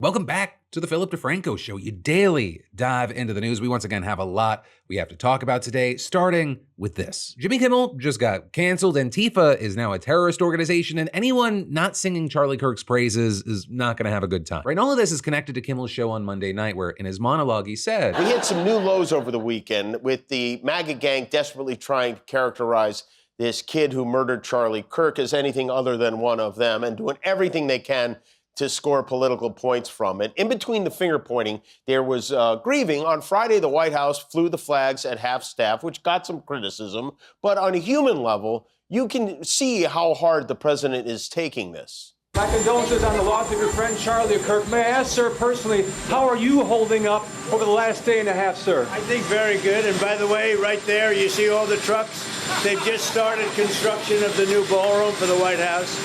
Welcome back to the Philip DeFranco Show, you daily dive into the news. We once again have a lot we have to talk about today, starting with this. Jimmy Kimmel just got canceled. Antifa is now a terrorist organization, and anyone not singing Charlie Kirk's praises is not going to have a good time. Right? And all of this is connected to Kimmel's show on Monday night, where in his monologue he said, "We hit some new lows over the weekend with the MAGA gang desperately trying to characterize this kid who murdered Charlie Kirk as anything other than one of them and doing everything they can to score political points from it." In between the finger pointing, there was grieving. On Friday, the White House flew the flags at half-staff, which got some criticism. But on a human level, you can see how hard the president is taking this. My condolences on the loss of your friend Charlie Kirk. May I ask, sir, personally, how are you holding up over the last day and a half, sir? I think very good. And by the way, right there, you see all the trucks? They've just started construction of the new ballroom for the White House,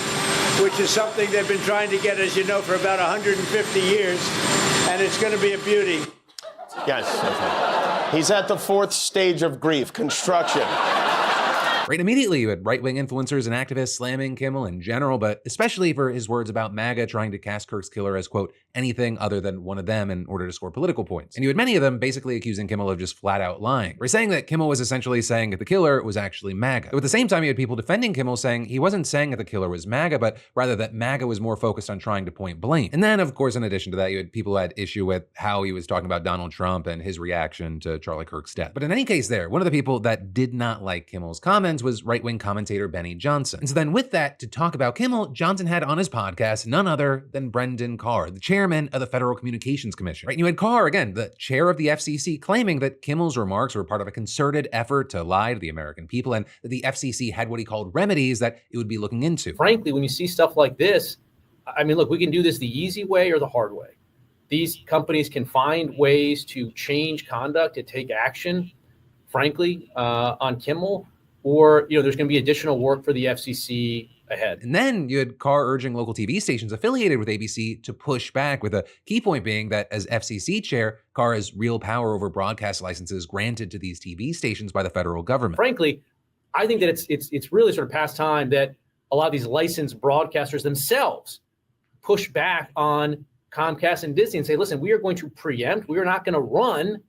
which is something they've been trying to get, as you know, for about 150 years. And it's going to be a beauty. Yes. He's at the fourth stage of grief, construction. Right, immediately you had right-wing influencers and activists slamming Kimmel in general, but especially for his words about MAGA trying to cast Kirk's killer as, quote, anything other than one of them in order to score political points. And you had many of them basically accusing Kimmel of just flat out lying, or saying that Kimmel was essentially saying that the killer was actually MAGA. But at the same time, you had people defending Kimmel saying he wasn't saying that the killer was MAGA, but rather that MAGA was more focused on trying to point blame. And then, of course, in addition to that, you had people who had issue with how he was talking about Donald Trump and his reaction to Charlie Kirk's death. But in any case there, one of the people that did not like Kimmel's comments was right-wing commentator Benny Johnson. And so then with that, to talk about Kimmel, Johnson had on his podcast none other than Brendan Carr, the chairman of the Federal Communications Commission. Right? And you had Carr, again, the chair of the FCC, claiming that Kimmel's remarks were part of a concerted effort to lie to the American people and that the FCC had what he called remedies that it would be looking into. Frankly, when you see stuff like this, I mean, look, we can do this the easy way or the hard way. These companies can find ways to change conduct, to take action, frankly, on Kimmel, or, you know, there's going to be additional work for the FCC ahead. And then you had Carr urging local TV stations affiliated with ABC to push back, with a key point being that as FCC chair, Carr has real power over broadcast licenses granted to these TV stations by the federal government. Frankly, I think that it's really sort of past time that a lot of these licensed broadcasters themselves push back on Comcast and Disney and say, listen, we are going to preempt, we are not going to run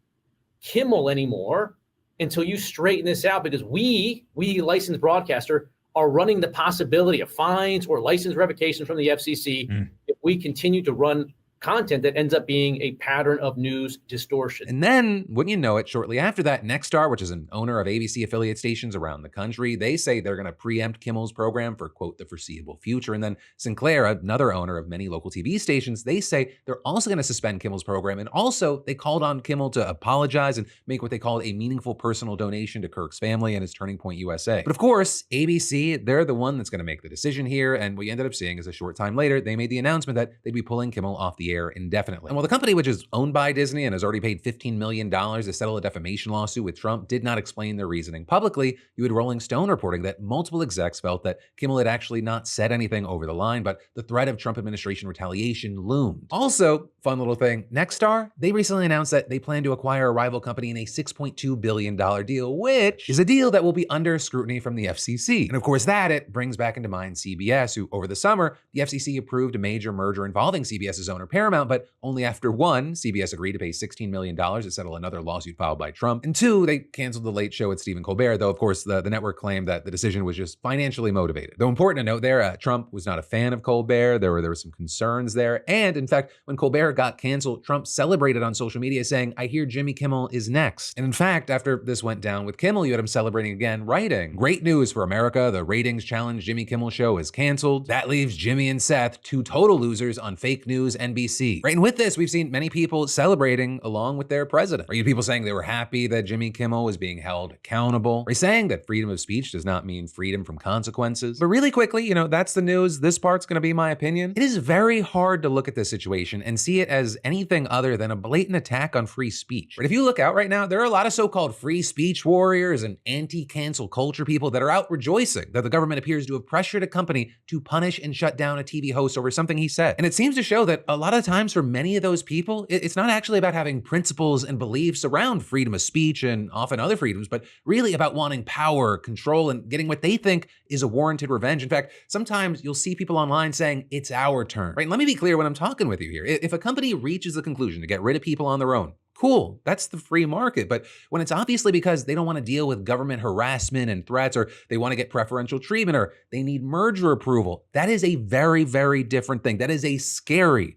Kimmel anymore until you straighten this out, because we licensed broadcaster are running the possibility of fines or license revocations from the FCC if we continue to run content that ends up being a pattern of news distortion. And then, wouldn't you know it, shortly after that, Nexstar, which is an owner of ABC affiliate stations around the country, they say they're going to preempt Kimmel's program for, quote, the foreseeable future. And then Sinclair, another owner of many local TV stations, they say they're also going to suspend Kimmel's program. And also, they called on Kimmel to apologize and make what they called a meaningful personal donation to Kirk's family and his Turning Point USA. But of course, ABC, they're the one that's going to make the decision here. And what you ended up seeing is a short time later, they made the announcement that they'd be pulling Kimmel off the air indefinitely. And while the company, which is owned by Disney and has already paid $15 million to settle a defamation lawsuit with Trump, did not explain their reasoning publicly, you had Rolling Stone reporting that multiple execs felt that Kimmel had actually not said anything over the line, but the threat of Trump administration retaliation loomed. Also, fun little thing, Nexstar, they recently announced that they plan to acquire a rival company in a $6.2 billion deal, which is a deal that will be under scrutiny from the FCC. And of course that, it brings back into mind CBS, who over the summer, the FCC approved a major merger involving CBS's owner Paramount, but only after one, CBS agreed to pay $16 million to settle another lawsuit filed by Trump, and two, they canceled the Late Show with Stephen Colbert, though of course the network claimed that the decision was just financially motivated. Though important to note there, Trump was not a fan of Colbert, there were some concerns there, and in fact, when Colbert got canceled, Trump celebrated on social media saying, I hear Jimmy Kimmel is next. And in fact, after this went down with Kimmel, you had him celebrating again, writing, great news for America, the ratings challenge Jimmy Kimmel show is canceled. That leaves Jimmy and Seth, two total losers on fake news NBC. Right, and with this, we've seen many people celebrating along with their president. Are you people saying they were happy that Jimmy Kimmel was being held accountable? Are you saying that freedom of speech does not mean freedom from consequences? But really quickly, that's the news. This part's gonna be my opinion. It is very hard to look at this situation and see it as anything other than a blatant attack on free speech. But if you look out right now, there are a lot of so-called free speech warriors and anti-cancel culture people that are out rejoicing that the government appears to have pressured a company to punish and shut down a TV host over something he said. And it seems to show that a lot of times for many of those people, it's not actually about having principles and beliefs around freedom of speech and often other freedoms, but really about wanting power, control, and getting what they think is a warranted revenge. In fact, sometimes you'll see people online saying, it's our turn, right? And let me be clear when I'm talking with you here. If a company company reaches the conclusion to get rid of people on their own, cool, that's the free market. But when it's obviously because they don't want to deal with government harassment and threats, or they want to get preferential treatment, or they need merger approval, that is a very, very different thing. That is a scary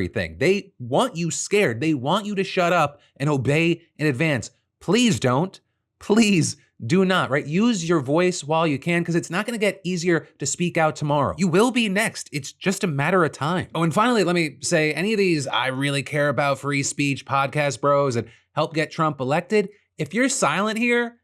thing. They want you scared. They want you to shut up and obey in advance. Please don't. Please do not, right? Use your voice while you can, because it's not going to get easier to speak out tomorrow. You will be next. It's just a matter of time. Oh, and finally, let me say, any of these I really care about free speech podcast bros that help get Trump elected, if you're silent here,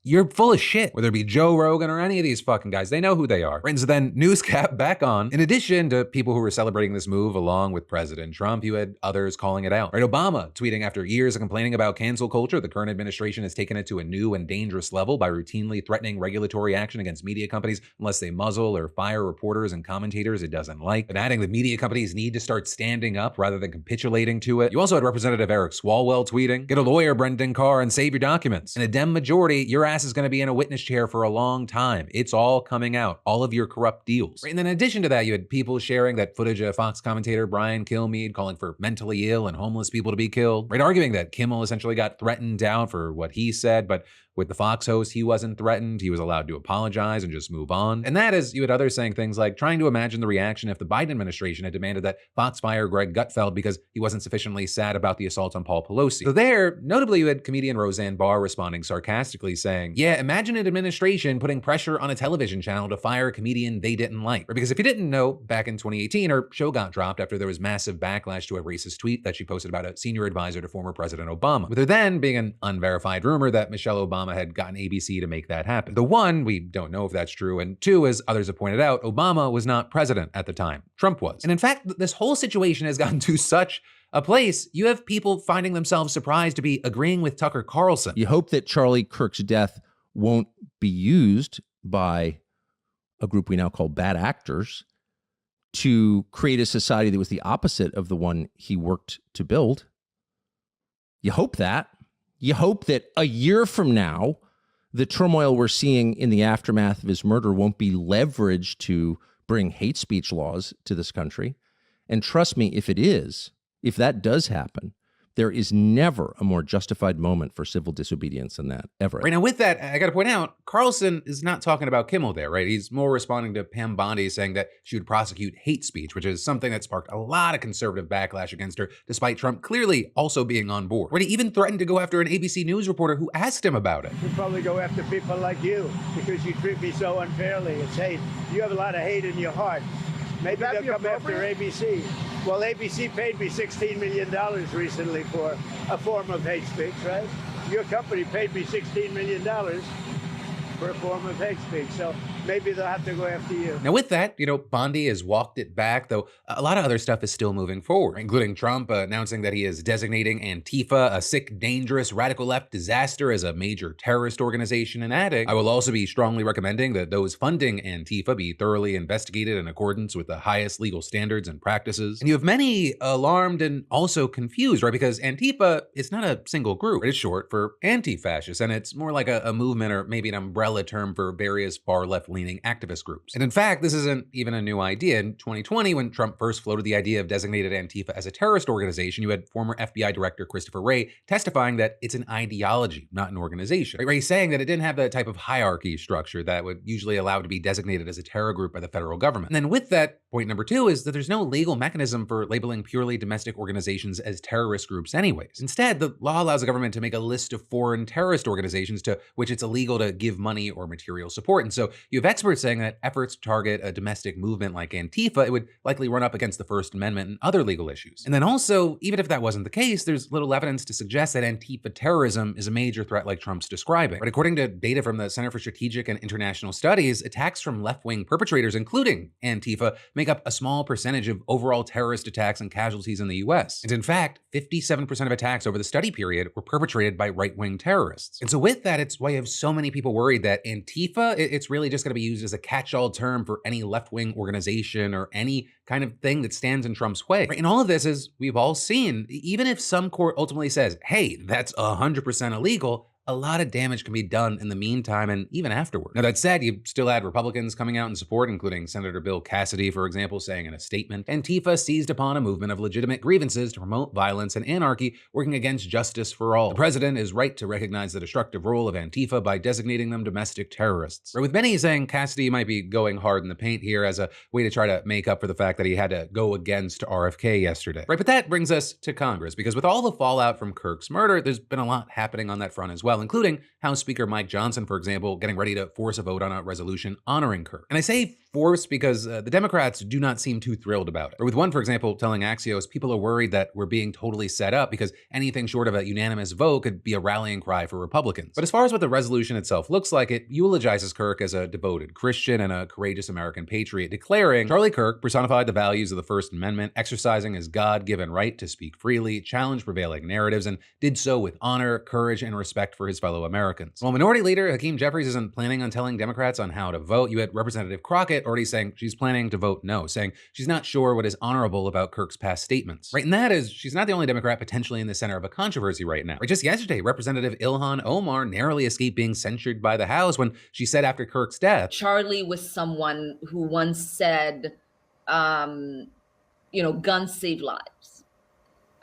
you're full of shit, whether it be Joe Rogan or any of these fucking guys. They know who they are. And so then newscap back on. In addition to people who were celebrating this move along with President Trump, you had others calling it out. Right? Obama tweeting, after years of complaining about cancel culture, the current administration has taken it to a new and dangerous level by routinely threatening regulatory action against media companies unless they muzzle or fire reporters and commentators it doesn't like. And adding that media companies need to start standing up rather than capitulating to it. You also had Representative Eric Swalwell tweeting, get a lawyer, Brendan Carr, and save your documents. In a Dem majority, your ass is going to be in a witness chair for a long time. It's all coming out, all of your corrupt deals. And then in addition to that, you had people sharing that footage of Fox commentator Brian Kilmeade calling for mentally ill and homeless people to be killed, right? Arguing that Kimmel essentially got threatened down for what he said, but with the Fox host, he wasn't threatened. He was allowed to apologize and just move on. And that is, you had others saying things like trying to imagine the reaction if the Biden administration had demanded that Fox fire Greg Gutfeld because he wasn't sufficiently sad about the assault on Paul Pelosi. So there, notably, you had comedian Roseanne Barr responding sarcastically saying, yeah, imagine an administration putting pressure on a television channel to fire a comedian they didn't like. Because if you didn't know, back in 2018, her show got dropped after there was massive backlash to a racist tweet that she posted about a senior advisor to former President Obama, with there then being an unverified rumor that Michelle Obama had gotten ABC to make that happen. The one, we don't know if that's true, and two, as others have pointed out, Obama was not president at the time. Trump was. And in fact, this whole situation has gotten to such a place, you have people finding themselves surprised to be agreeing with Tucker Carlson. You hope that Charlie Kirk's death won't be used by a group we now call bad actors to create a society that was the opposite of the one he worked to build. You hope that. You hope that a year from now, the turmoil we're seeing in the aftermath of his murder won't be leveraged to bring hate speech laws to this country. And trust me, if it is, if that does happen, there is never a more justified moment for civil disobedience than that, ever. Right, now with that, I got to point out, Carlson is not talking about Kimmel there, right? He's more responding to Pam Bondi saying that she would prosecute hate speech, which is something that sparked a lot of conservative backlash against her, despite Trump clearly also being on board. Right, he even threatened to go after an ABC News reporter who asked him about it. We'd probably go after people like you because you treat me so unfairly. It's hate. You have a lot of hate in your heart. Maybe they'll come after ABC. Well, ABC paid me $16 million recently for a form of hate speech, right? Your company paid me $16 million for a form of hate speech. So maybe they'll have to go after you. Now with that, Bondi has walked it back, though a lot of other stuff is still moving forward, including Trump announcing that he is designating Antifa, a sick, dangerous, radical left disaster, as a major terrorist organization, and adding, I will also be strongly recommending that those funding Antifa be thoroughly investigated in accordance with the highest legal standards and practices. And you have many alarmed and also confused, right? Because Antifa is not a single group. It's short for anti-fascist, and it's more like a movement, or maybe an umbrella term for various far left-leaning activist groups. And in fact, this isn't even a new idea. In 2020, when Trump first floated the idea of designated Antifa as a terrorist organization, you had former FBI Director Christopher Wray testifying that it's an ideology, not an organization. Right? Ray saying that it didn't have the type of hierarchy structure that would usually allow it to be designated as a terror group by the federal government. And then with that, point number two is that there's no legal mechanism for labeling purely domestic organizations as terrorist groups anyways. Instead, the law allows the government to make a list of foreign terrorist organizations to which it's illegal to give money or material support. And so you have experts saying that efforts to target a domestic movement like Antifa, it would likely run up against the First Amendment and other legal issues. And then also, even if that wasn't the case, there's little evidence to suggest that Antifa terrorism is a major threat like Trump's describing. But according to data from the Center for Strategic and International Studies, attacks from left-wing perpetrators, including Antifa, make up a small percentage of overall terrorist attacks and casualties in the US. And in fact, 57% of attacks over the study period were perpetrated by right-wing terrorists. And so with that, it's why you have so many people worried that Antifa, it's really just going to be used as a catch-all term for any left-wing organization or any kind of thing that stands in Trump's way. And all of this, is we've all seen, even if some court ultimately says, hey, that's 100% illegal, a lot of damage can be done in the meantime and even afterward. Now, that said, you still had Republicans coming out in support, including Senator Bill Cassidy, for example, saying in a statement, Antifa seized upon a movement of legitimate grievances to promote violence and anarchy, working against justice for all. The president is right to recognize the destructive role of Antifa by designating them domestic terrorists. With many saying Cassidy might be going hard in the paint here as a way to try to make up for the fact that he had to go against RFK yesterday. But that brings us to Congress, because with all the fallout from Kirk's murder, there's been a lot happening on that front as well, including House Speaker Mike Johnson, for example, getting ready to force a vote on a resolution honoring Kirk. And I say force because the Democrats do not seem too thrilled about it. Or with one, for example, telling Axios, people are worried that we're being totally set up because anything short of a unanimous vote could be a rallying cry for Republicans. But as far as what the resolution itself looks like, it eulogizes Kirk as a devoted Christian and a courageous American patriot, declaring Charlie Kirk personified the values of the First Amendment, exercising his God-given right to speak freely, challenge prevailing narratives, and did so with honor, courage, and respect for his fellow Americans. While Minority Leader Hakeem Jeffries isn't planning on telling Democrats on how to vote, you had Representative Crockett already saying she's planning to vote no, saying she's not sure what is honorable about Kirk's past statements. And that is, she's not the only Democrat potentially in the center of a controversy right now. Just yesterday, Representative Ilhan Omar narrowly escaped being censured by the House when she said after Kirk's death, Charlie was someone who once said, guns save lives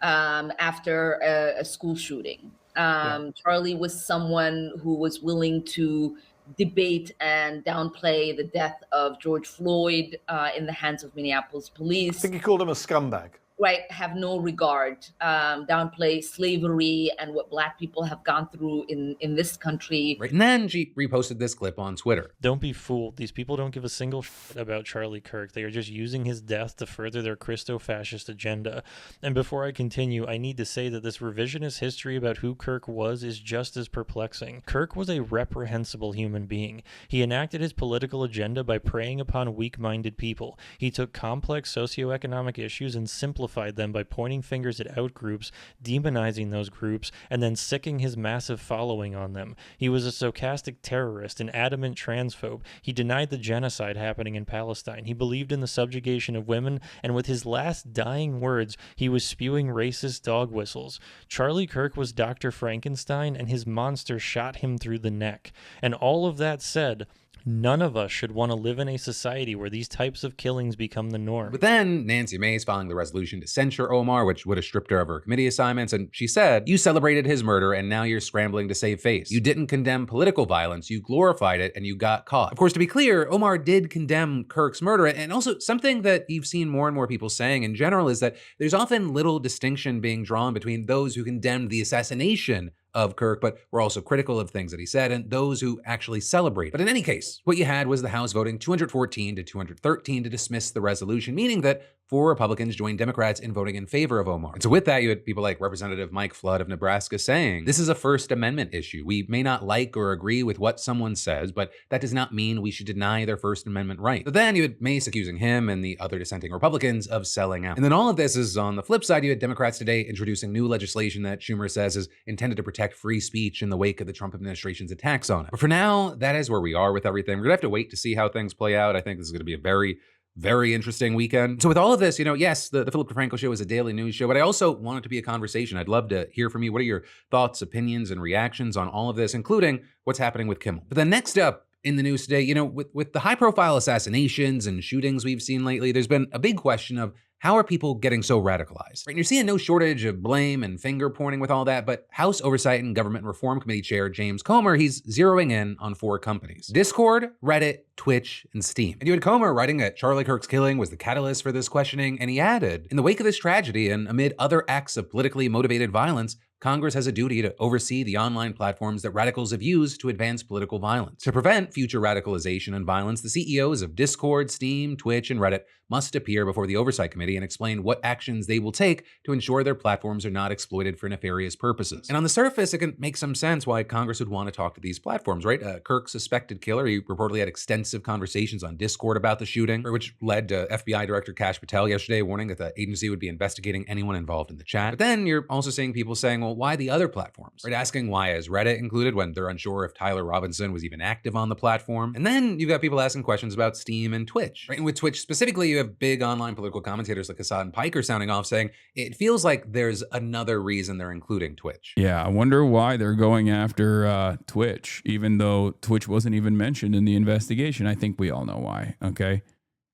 after a school shooting. Charlie was someone who was willing to debate and downplay the death of George Floyd in the hands of Minneapolis police. I think he called him a scumbag. Right, have no regard, downplay slavery and what Black people have gone through in this country. And then she reposted this clip on Twitter. Don't be fooled. These people don't give a single shit about Charlie Kirk. They are just using his death to further their Christo-fascist agenda. And before I continue, I need to say that this revisionist history about who Kirk was is just as perplexing. Kirk was a reprehensible human being. He enacted his political agenda by preying upon weak-minded people. He took complex socioeconomic issues and simplified them by pointing fingers at outgroups, demonizing those groups, and then sicking his massive following on them. He was a stochastic terrorist, an adamant transphobe. He denied the genocide happening in Palestine. He believed in the subjugation of women, and with his last dying words, he was spewing racist dog whistles. Charlie Kirk was Dr. Frankenstein, and his monster shot him through the neck. And all of that said, none of us should want to live in a society where these types of killings become the norm. But then Nancy Mace filing the resolution to censure Omar, which would have stripped her of her committee assignments, and she said, you celebrated his murder and now you're scrambling to save face. You didn't condemn political violence, you glorified it, and you got caught. Of course, to be clear, Omar did condemn Kirk's murder, and also something that you've seen more and more people saying in general is that there's often little distinction being drawn between those who condemned the assassination of Kirk, but were also critical of things that he said, and those who actually celebrate. But in any case, what you had was the House voting 214 to 213 to dismiss the resolution, meaning that 4 Republicans joined Democrats in voting in favor of Omar. And so with that, you had people like Representative Mike Flood of Nebraska saying, this is a First Amendment issue. We may not like or agree with what someone says, but that does not mean we should deny their First Amendment right. But then you had Mace accusing him and the other dissenting Republicans of selling out. And then all of this is on the flip side, you had Democrats today introducing new legislation that Schumer says is intended to protect free speech in the wake of the Trump administration's attacks on it. But for now, that is where we are with everything. We're gonna have to wait to see how things play out. I think this is gonna be a very interesting weekend. So with all of this, yes, the Philip DeFranco show is a daily news show, but I also want it to be a conversation. I'd love to hear from you. What are your thoughts, opinions, and reactions on all of this, including what's happening with Kimmel? But then next up in the news today, with the high-profile assassinations and shootings we've seen lately, there's been a big question of how are people getting so radicalized? And you're seeing no shortage of blame and finger pointing with all that, but House Oversight and Government Reform Committee Chair James Comer, he's zeroing in on 4 companies: Discord, Reddit, Twitch, and Steam. And you had Comer writing that Charlie Kirk's killing was the catalyst for this questioning, and he added, in the wake of this tragedy and amid other acts of politically motivated violence, Congress has a duty to oversee the online platforms that radicals have used to advance political violence. To prevent future radicalization and violence, the CEOs of Discord, Steam, Twitch, and Reddit must appear before the Oversight Committee and explain what actions they will take to ensure their platforms are not exploited for nefarious purposes. And on the surface, it can make some sense why Congress would want to talk to these platforms, right? Kirk's suspected killer, he reportedly had extensive conversations on Discord about the shooting, which led to FBI Director Kash Patel yesterday warning that the agency would be investigating anyone involved in the chat. But then you're also seeing people saying, well, why the other platforms? Right? Asking why is Reddit included when they're unsure if Tyler Robinson was even active on the platform. And then you've got people asking questions about Steam and Twitch. Right? And with Twitch specifically, you have big online political commentators like Assad and Piker sounding off saying it feels like there's another reason they're including Twitch. Yeah, I wonder why they're going after Twitch, even though Twitch wasn't even mentioned in the investigation. I think we all know why, okay?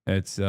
It's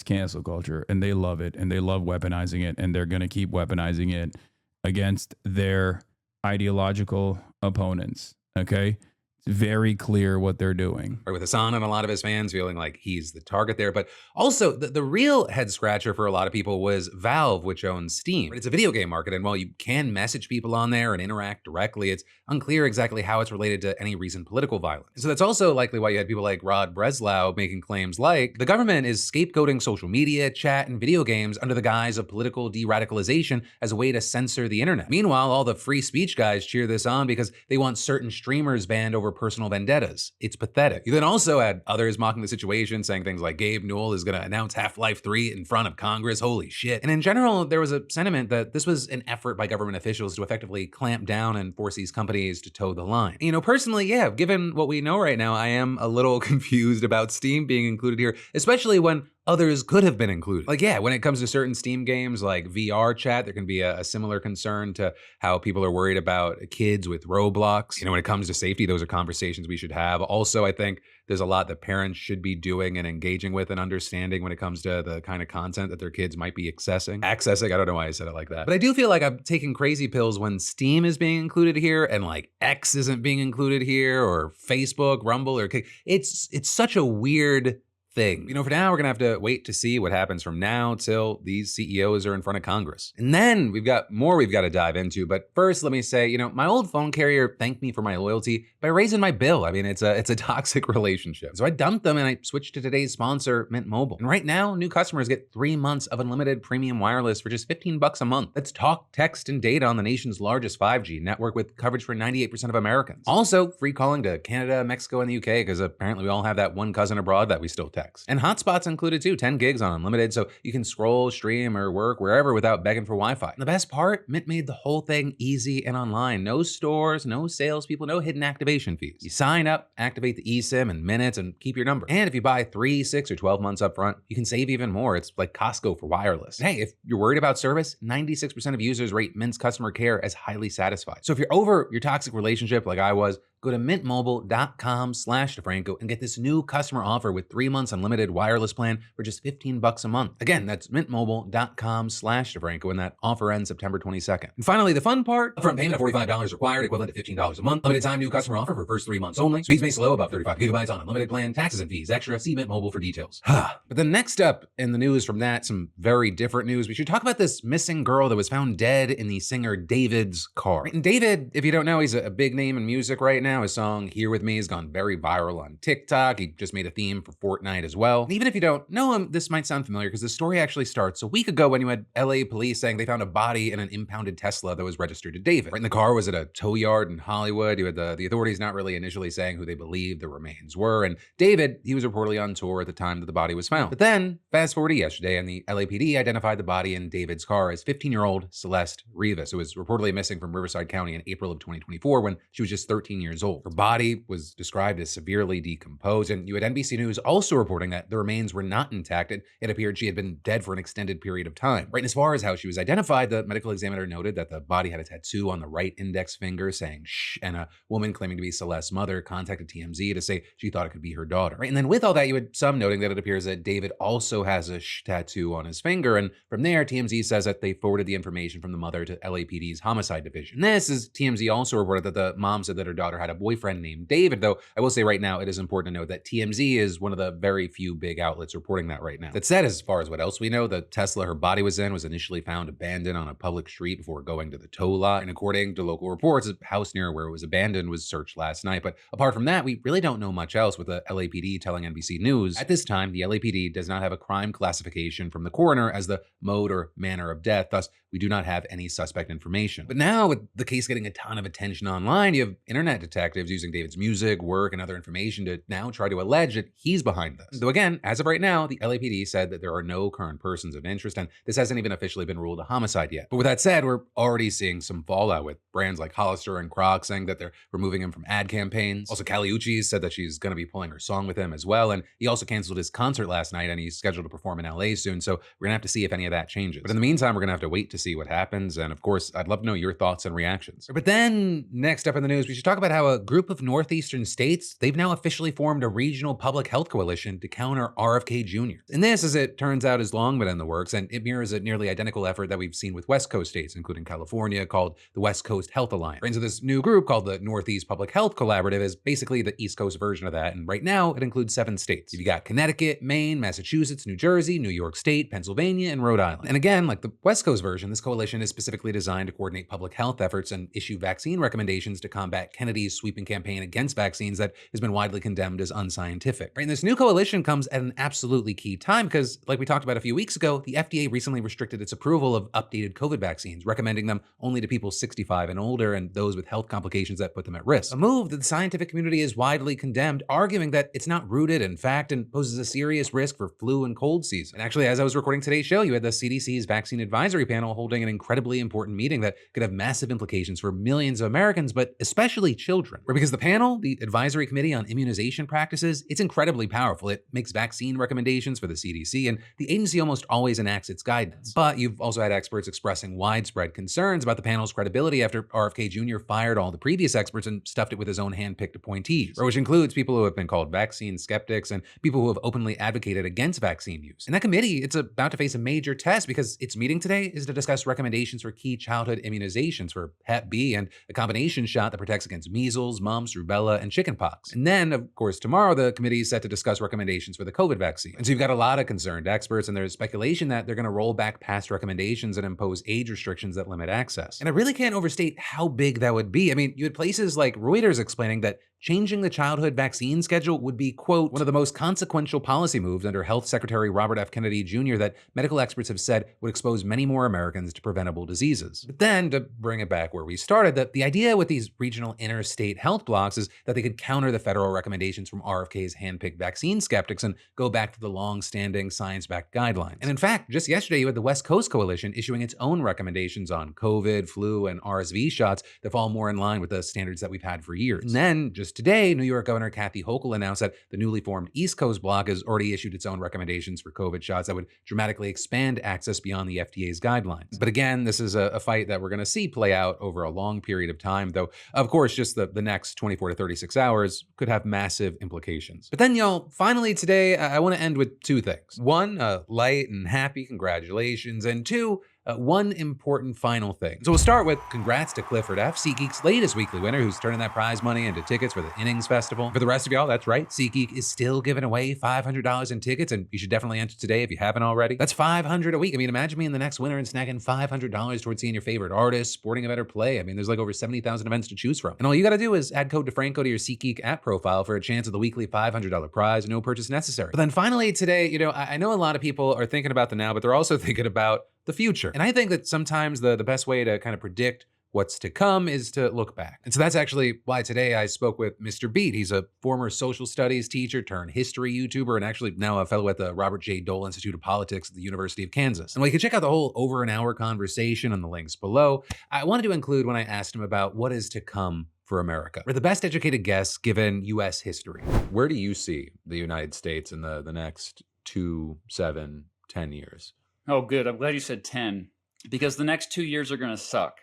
cancel culture, and they love it, and they love weaponizing it, and they're going to keep weaponizing it against their ideological opponents, okay? Very clear what they're doing. With Hassan and a lot of his fans feeling like he's the target there. But also, the real head scratcher for a lot of people was Valve, which owns Steam. It's a video game market, and while you can message people on there and interact directly, it's unclear exactly how it's related to any recent political violence. So that's also likely why you had people like Rod Breslau making claims like, the government is scapegoating social media, chat, and video games under the guise of political de-radicalization as a way to censor the internet. Meanwhile, all the free speech guys cheer this on because they want certain streamers banned over personal vendettas. It's pathetic. You then also had others mocking the situation, saying things like Gabe Newell is going to announce Half-Life 3 in front of Congress. Holy shit. And in general, there was a sentiment that this was an effort by government officials to effectively clamp down and force these companies to toe the line. You know, personally, yeah, given what we know right now, I am a little confused about Steam being included here, especially when others could have been included. Like, yeah, when it comes to certain Steam games like VR chat, there can be a similar concern to how people are worried about kids with Roblox. You know, when it comes to safety, those are conversations we should have. Also, I think there's a lot that parents should be doing and engaging with and understanding when it comes to the kind of content that their kids might be accessing. I don't know why I said it like that. But I do feel like I'm taking crazy pills when Steam is being included here and like X isn't being included here, or Facebook, Rumble, or it's such a weird thing. You know, for now, we're gonna have to wait to see what happens from now till these CEOs are in front of Congress. And then we've got more we've got to dive into. But first, let me say, you know, my old phone carrier thanked me for my loyalty by raising my bill. I mean, it's a toxic relationship. So I dumped them and I switched to today's sponsor, Mint Mobile. And right now, new customers get 3 months of unlimited premium wireless for just $15 a month. That's talk, text, and data on the nation's largest 5G network with coverage for 98% of Americans. Also, free calling to Canada, Mexico, and the UK, because apparently we all have that one cousin abroad that we still text. And hotspots included too, 10 gigs on unlimited, so you can scroll, stream, or work wherever without begging for Wi-Fi. And the best part, Mint made the whole thing easy and online. No stores, no salespeople, no hidden activation fees. You sign up, activate the eSIM in minutes, and keep your number. And if you buy 3, 6, or 12 months up front, you can save even more. It's like Costco for wireless. And hey, if you're worried about service, 96% of users rate Mint's customer care as highly satisfied. So if you're over your toxic relationship like I was, go to mintmobile.com/DeFranco and get this new customer offer with 3 months unlimited wireless plan for just $15 a month. Again, that's mintmobile.com/DeFranco, and that offer ends September 22nd. And finally, the fun part, upfront payment of $45 required, equivalent to $15 a month. Limited time new customer offer for first 3 months only. Speeds may slow, above 35 gigabytes on unlimited plan. Taxes and fees extra. See Mint Mobile for details. But then next up in the news from that, some very different news. We should talk about this missing girl that was found dead in the singer David's car. And David, if you don't know, he's a big name in music right now. His song Here With Me has gone very viral on TikTok. He just made a theme for Fortnite as well. And even if you don't know him, this might sound familiar because the story actually starts a week ago when you had LA police saying they found a body in an impounded Tesla that was registered to David. Right, and the car was at a tow yard in Hollywood. You had the authorities not really initially saying who they believed the remains were. And David, he was reportedly on tour at the time that the body was found. But then, fast forward to yesterday, and the LAPD identified the body in David's car as 15-year-old Celeste Rivas, who was reportedly missing from Riverside County in April of 2024 when she was just 13 years old. Her body was described as severely decomposed, and you had NBC News also reporting that the remains were not intact, and it appeared she had been dead for an extended period of time. Right, and as far as how she was identified, the medical examiner noted that the body had a tattoo on the right index finger saying shh, and a woman claiming to be Celeste's mother contacted TMZ to say she thought it could be her daughter. Right, and then with all that, you had some noting that it appears that David also has a shh tattoo on his finger, and from there, TMZ says that they forwarded the information from the mother to LAPD's homicide division. And this is TMZ also reported that the mom said that her daughter had a boyfriend named David, though I will say right now, it is important to note that TMZ is one of the very few big outlets reporting that right now. That said, as far as what else we know, the Tesla her body was in was initially found abandoned on a public street before going to the tow lot. And according to local reports, a house near where it was abandoned was searched last night. But apart from that, we really don't know much else, with the LAPD telling NBC News, at this time, the LAPD does not have a crime classification from the coroner as the mode or manner of death. Thus, we do not have any suspect information. But now, with the case getting a ton of attention online, you have internet detectives detectives using David's music, work, and other information to now try to allege that he's behind this. Though again, as of right now, the LAPD said that there are no current persons of interest, and this hasn't even officially been ruled a homicide yet. But with that said, we're already seeing some fallout with brands like Hollister and Crocs saying that they're removing him from ad campaigns. Also, Kali Uchis said that she's going to be pulling her song with him as well, and he also canceled his concert last night, and he's scheduled to perform in LA soon, so we're going to have to see if any of that changes. But in the meantime, we're going to have to wait to see what happens, and of course, I'd love to know your thoughts and reactions. But then, next up in the news, we should talk about how a group of Northeastern states, they've now officially formed a regional public health coalition to counter RFK Jr. And this, as it turns out, has long been in the works, and it mirrors a nearly identical effort that we've seen with West Coast states, including California, called the West Coast Health Alliance. And so this new group called the Northeast Public Health Collaborative is basically the East Coast version of that, and right now it includes 7 states. You've got Connecticut, Maine, Massachusetts, New Jersey, New York State, Pennsylvania, and Rhode Island. And again, like the West Coast version, this coalition is specifically designed to coordinate public health efforts and issue vaccine recommendations to combat Kennedy's sweeping campaign against vaccines that has been widely condemned as unscientific. And this new coalition comes at an absolutely key time because, like we talked about a few weeks ago, the FDA recently restricted its approval of updated COVID vaccines, recommending them only to people 65 and older and those with health complications that put them at risk. A move that the scientific community is widely condemned, arguing that it's not rooted in fact and poses a serious risk for flu and cold season. And actually, as I was recording today's show, you had the CDC's Vaccine Advisory Panel holding an incredibly important meeting that could have massive implications for millions of Americans, but especially children. Because the panel, the Advisory Committee on Immunization Practices, it's incredibly powerful. It makes vaccine recommendations for the CDC, and the agency almost always enacts its guidance. But you've also had experts expressing widespread concerns about the panel's credibility after RFK Jr. fired all the previous experts and stuffed it with his own hand-picked appointees, which includes people who have been called vaccine skeptics and people who have openly advocated against vaccine use. And that committee, it's about to face a major test because its meeting today is to discuss recommendations for key childhood immunizations for Hep B and a combination shot that protects against measles, mumps, rubella, and chickenpox. And then, of course, tomorrow the committee is set to discuss recommendations for the COVID vaccine. And so you've got a lot of concerned experts, and there's speculation that they're going to roll back past recommendations and impose age restrictions that limit access. And I really can't overstate how big that would be. I mean, you had places like Reuters explaining that changing the childhood vaccine schedule would be, quote, one of the most consequential policy moves under Health Secretary Robert F. Kennedy Jr. that medical experts have said would expose many more Americans to preventable diseases. But then, to bring it back where we started, the idea with these regional interstate health blocks is that they could counter the federal recommendations from RFK's handpicked vaccine skeptics and go back to the long-standing science-backed guidelines. And in fact, just yesterday, you had the West Coast Coalition issuing its own recommendations on COVID, flu, and RSV shots that fall more in line with the standards that we've had for years. And then, just today, New York Governor Kathy Hochul announced that the newly formed East Coast Bloc has already issued its own recommendations for COVID shots that would dramatically expand access beyond the FDA's guidelines. But again, this is a fight that we're going to see play out over a long period of time, though, of course, just the next 24 to 36 hours could have massive implications. But then, y'all, finally today, I want to end with 2 things. 1, light and happy congratulations, and 2, one important final thing. So we'll start with congrats to Clifford F., SeatGeek's latest weekly winner, who's turning that prize money into tickets for the Innings Festival. For the rest of y'all, that's right, SeatGeek is still giving away $500 in tickets, and you should definitely enter today if you haven't already. That's $500 a week. I mean, imagine being the next winner and snagging $500 towards seeing your favorite artist, sporting a better play. I mean, there's like over 70,000 events to choose from. And all you gotta do is add code DeFranco to your SeatGeek app profile for a chance at the weekly $500 prize, no purchase necessary. But then finally today, I know a lot of people are thinking about the now, but they're also thinking about the future. And I think that sometimes the best way to kind of predict what's to come is to look back. And so that's actually why today I spoke with Mr.Beat. He's a former social studies teacher turned history YouTuber and actually now a fellow at the Robert J. Dole Institute of Politics at the University of Kansas. And we can check out the whole over an hour conversation on the links below. I wanted to include when I asked him about what is to come for America. We're the best educated guess given US history. Where do you see the United States in the next 2, 7, 10 years? Oh, good. I'm glad you said 10 because the next 2 years are going to suck.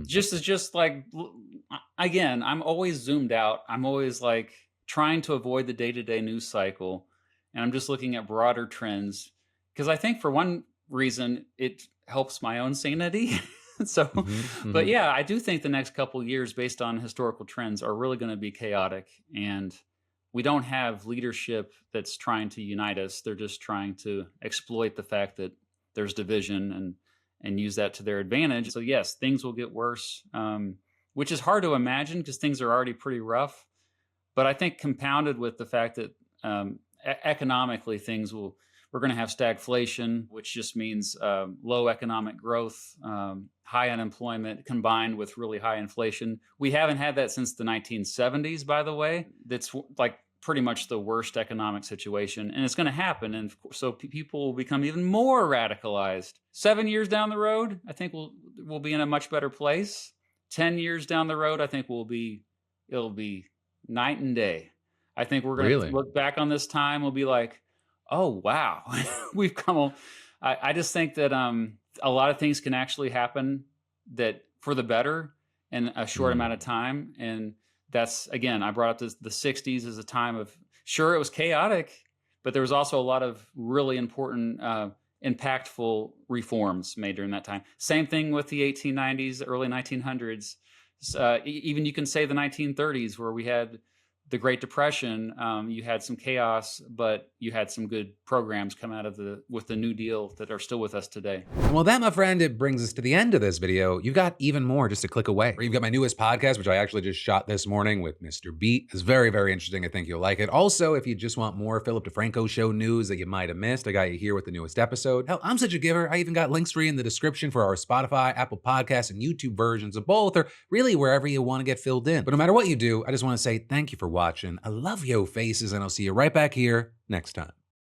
Just like, again, I'm always zoomed out. I'm always like trying to avoid the day-to-day news cycle. And I'm just looking at broader trends because I think for one reason, it helps my own sanity. But yeah, I do think the next couple of years based on historical trends are really going to be chaotic. And we don't have leadership that's trying to unite us. They're just trying to exploit the fact that there's division and use that to their advantage. So yes, things will get worse, which is hard to imagine because things are already pretty rough. But I think compounded with the fact that economically things will We're going to have stagflation, which just means low economic growth, high unemployment combined with really high inflation. We haven't had that since the 1970s, by the way. That's like pretty much the worst economic situation, and it's going to happen. And so people will become even more radicalized. 7 years down the road, I think we'll be in a much better place. 10 years down the road, I think it'll be night and day. I think we're going to look back on this time. We'll be like, oh, wow, we've come. I just think that a lot of things can actually happen that for the better in a short amount of time. And that's, again, I brought up the 60s as a time of, sure, it was chaotic, but there was also a lot of really important, impactful reforms made during that time. Same thing with the 1890s, early 1900s. Even you can say the 1930s, where we had the Great Depression. You had some chaos, but you had some good programs come out of with the New Deal that are still with us today. Well, that, my friend, it brings us to the end of this video. You've got even more just a click away. You've got my newest podcast, which I actually just shot this morning with Mr.Beat. It's very, very interesting. I think you'll like it. Also, if you just want more Philip DeFranco show news that you might have missed, I got you here with the newest episode. Hell, I'm such a giver. I even got links for you in the description for our Spotify, Apple Podcasts, and YouTube versions of both, or really wherever you want to get filled in. But no matter what you do, I just want to say thank you for watching. I love yo faces, and I'll see you right back here next time.